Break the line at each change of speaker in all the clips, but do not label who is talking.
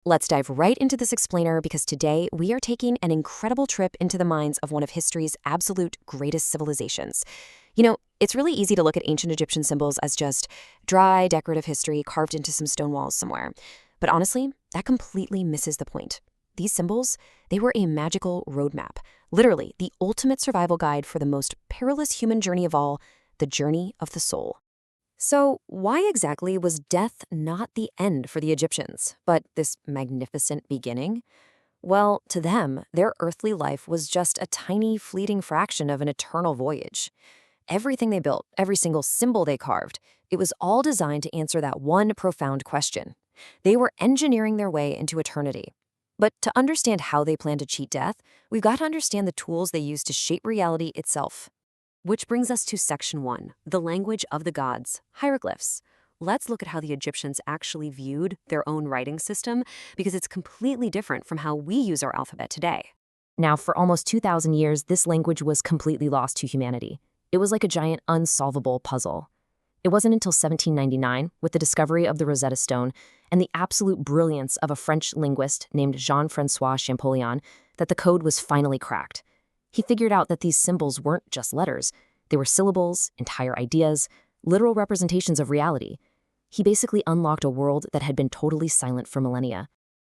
Let's dive right into this explainer because today we are taking an incredible trip into the minds of one of history's absolute greatest civilizations. It's really easy to look at ancient Egyptian symbols as just dry, decorative history carved into some stone walls somewhere. But honestly, that completely misses the point. These symbols, they were a magical roadmap, literally the ultimate survival guide for the most perilous human journey of all, the journey of the soul. So, why exactly was death not the end for the Egyptians, but this magnificent beginning? Well, to them, their earthly life was just a tiny, fleeting fraction of an eternal voyage. Everything they built, every single symbol they carved, it was all designed to answer that one profound question. They were engineering their way into eternity. But to understand how they planned to cheat death, we've got to understand the tools they used to shape reality itself. Which brings us to Section 1, the language of the gods, hieroglyphs. Let's look at how the Egyptians actually viewed their own writing system because it's completely different from how we use our alphabet today. Now, for almost 2,000 years, this language was completely lost to humanity. It was like a giant unsolvable puzzle. It wasn't until 1799, with the discovery of the Rosetta Stone and the absolute brilliance of a French linguist named Jean-François Champollion, that the code was finally cracked. He figured out that these symbols weren't just letters. They were syllables, entire ideas, literal representations of reality. He basically unlocked a world that had been totally silent for millennia.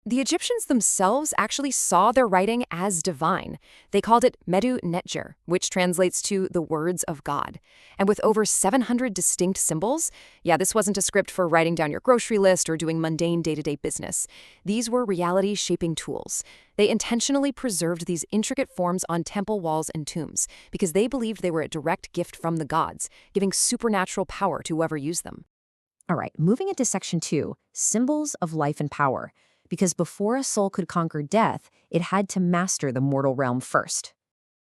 The Egyptians themselves actually saw their writing as divine. They called it Medu Netjer, which translates to the words of God. And with over 700 distinct symbols, this wasn't a script for writing down your grocery list or doing mundane day-to-day business. These were reality-shaping tools. They intentionally preserved these intricate forms on temple walls and tombs because they believed they were a direct gift from the gods, giving supernatural power to whoever used them.
All right, moving into Section 2, symbols of life and power. Because before a soul could conquer death, it had to master the mortal realm first.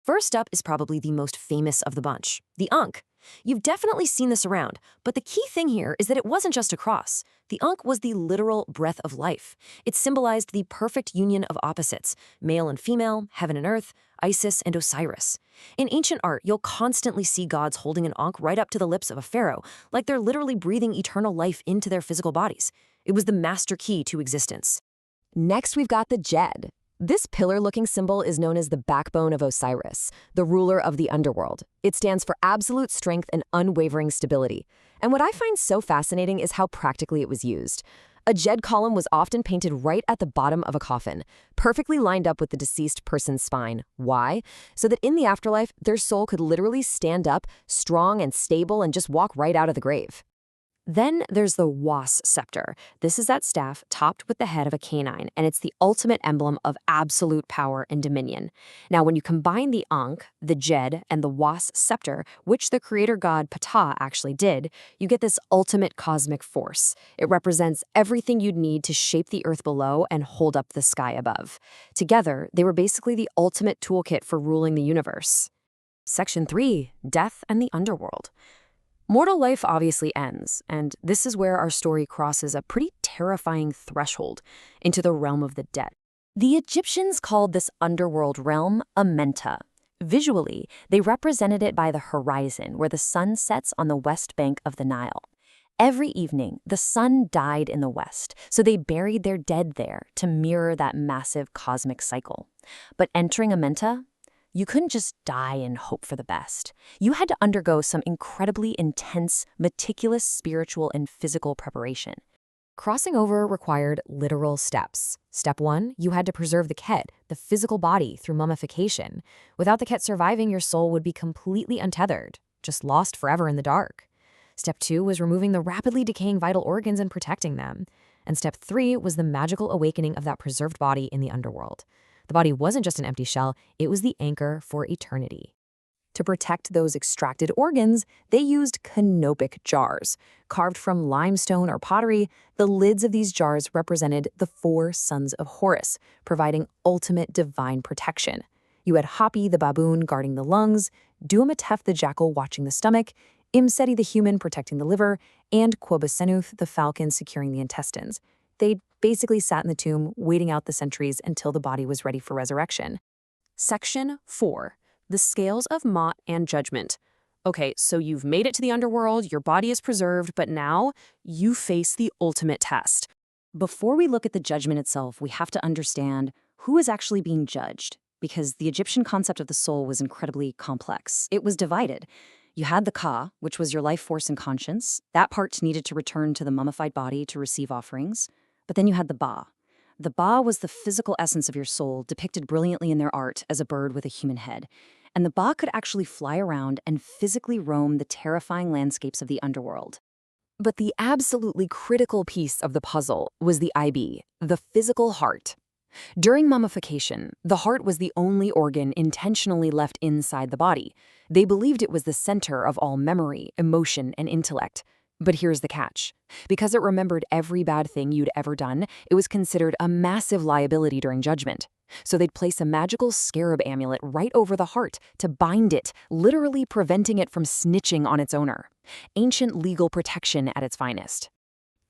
First up is probably the most famous of the bunch, the Ankh. You've definitely seen this around, but the key thing here is that it wasn't just a cross. The Ankh was the literal breath of life. It symbolized the perfect union of opposites, male and female, heaven and earth, Isis and Osiris. In ancient art, you'll constantly see gods holding an Ankh right up to the lips of a pharaoh, like they're literally breathing eternal life into their physical bodies. It was the master key to existence. Next, we've got the Djed. This pillar-looking symbol is known as the backbone of Osiris, the ruler of the underworld. It stands for absolute strength and unwavering stability. And what I find so fascinating is how practically it was used. A Djed column was often painted right at the bottom of a coffin, perfectly lined up with the deceased person's spine. Why? So that in the afterlife, their soul could literally stand up, strong and stable, and just walk right out of the grave. Then there's the Was scepter. This is that staff topped with the head of a canine, and it's the ultimate emblem of absolute power and dominion. Now, when you combine the Ankh, the Djed, and the Was scepter, which the creator god Ptah actually did, you get this ultimate cosmic force. It represents everything you'd need to shape the earth below and hold up the sky above. Together, they were basically the ultimate toolkit for ruling the universe. Section 3, Death and the Underworld. Mortal life obviously ends, and this is where our story crosses a pretty terrifying threshold into the realm of the dead. The Egyptians called this underworld realm Amenta. Visually, they represented it by the horizon where the sun sets on the west bank of the Nile. Every evening, the sun died in the west, so they buried their dead there to mirror that massive cosmic cycle. But entering Amenta, you couldn't just die and hope for the best. You had to undergo some incredibly intense, meticulous spiritual and physical preparation. Crossing over required literal steps. Step 1, you had to preserve the Ket, the physical body, through mummification. Without the Ket surviving, your soul would be completely untethered, just lost forever in the dark. Step 2 was removing the rapidly decaying vital organs and protecting them. And Step 3 was the magical awakening of that preserved body in the underworld. The body wasn't just an empty shell, it was the anchor for eternity. To protect those extracted organs, they used canopic jars. Carved from limestone or pottery, the lids of these jars represented the 4 sons of Horus, providing ultimate divine protection. You had Hapi the baboon guarding the lungs, Duamatef the jackal watching the stomach, Imseti the human protecting the liver, and Quobasenuth the falcon securing the intestines. They basically sat in the tomb, waiting out the centuries until the body was ready for resurrection. Section 4. The Scales of Mot and Judgment. Okay, so you've made it to the underworld, your body is preserved, but now you face the ultimate test. Before we look at the judgment itself, we have to understand who is actually being judged, because the Egyptian concept of the soul was incredibly complex. It was divided. You had the Ka, which was your life force and conscience. That part needed to return to the mummified body to receive offerings. But then you had the Ba. The Ba was the physical essence of your soul, depicted brilliantly in their art as a bird with a human head. And the Ba could actually fly around and physically roam the terrifying landscapes of the underworld.
But the absolutely critical piece of the puzzle was the IB, the physical heart. During mummification, the heart was the only organ intentionally left inside the body. They believed it was the center of all memory, emotion, and intellect. But here's the catch. Because it remembered every bad thing you'd ever done, it was considered a massive liability during judgment. So they'd place a magical scarab amulet right over the heart to bind it, literally preventing it from snitching on its owner. Ancient legal protection at its finest.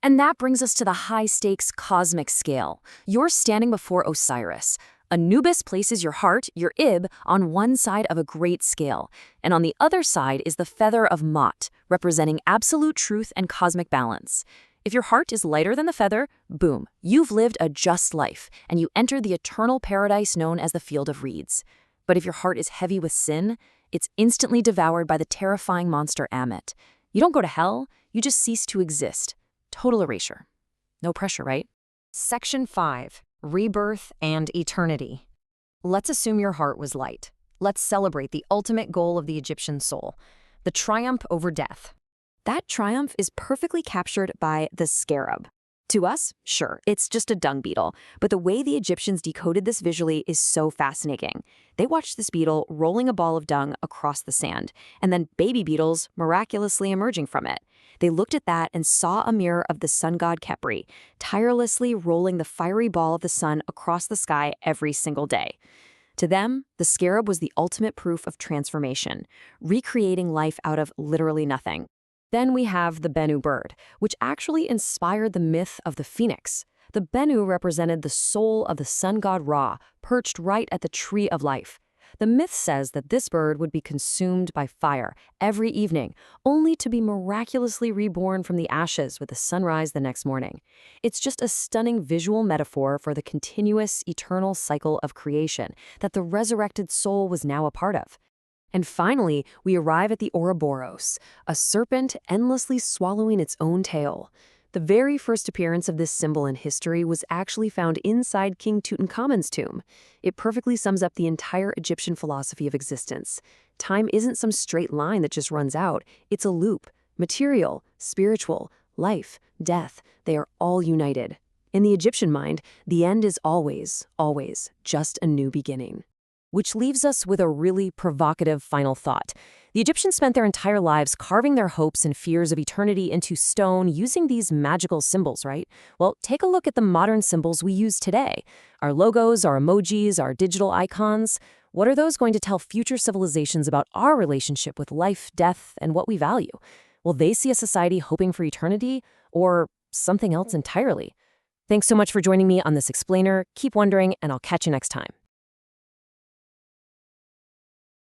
And that brings us to the high-stakes cosmic scale. You're standing before Osiris. Anubis places your heart, your Ib, on one side of a great scale, and on the other side is the feather of Mot, representing absolute truth and cosmic balance. If your heart is lighter than the feather, boom, you've lived a just life, and you enter the eternal paradise known as the Field of Reeds. But if your heart is heavy with sin, it's instantly devoured by the terrifying monster Ammit. You don't go to hell, you just cease to exist. Total erasure. No pressure, right?
Section 5. Rebirth and Eternity. Let's assume your heart was light. Let's celebrate the ultimate goal of the Egyptian soul, the triumph over death. That triumph is perfectly captured by the scarab. To us, sure, it's just a dung beetle, but the way the Egyptians decoded this visually is so fascinating. They watched this beetle rolling a ball of dung across the sand, and then baby beetles miraculously emerging from it. They looked at that and saw a mirror of the sun god Khepri, tirelessly rolling the fiery ball of the sun across the sky every single day. To them, the scarab was the ultimate proof of transformation, recreating life out of literally nothing. Then we have the Bennu bird, which actually inspired the myth of the phoenix. The Bennu represented the soul of the sun god Ra, perched right at the tree of life. The myth says that this bird would be consumed by fire every evening, only to be miraculously reborn from the ashes with the sunrise the next morning. It's just a stunning visual metaphor for the continuous, eternal cycle of creation that the resurrected soul was now a part of. And finally, we arrive at the Ouroboros, a serpent endlessly swallowing its own tail. The very first appearance of this symbol in history was actually found inside King Tutankhamun's tomb. It perfectly sums up the entire Egyptian philosophy of existence. Time isn't some straight line that just runs out. It's a loop. Material, spiritual, life, death, they are all united. In the Egyptian mind, the end is always, always just a new beginning. Which leaves us with a really provocative final thought. The Egyptians spent their entire lives carving their hopes and fears of eternity into stone using these magical symbols, right? Well, take a look at the modern symbols we use today. Our logos, our emojis, our digital icons. What are those going to tell future civilizations about our relationship with life, death, and what we value? Will they see a society hoping for eternity or something else entirely? Thanks so much for joining me on this explainer. Keep wondering, and I'll catch you next time.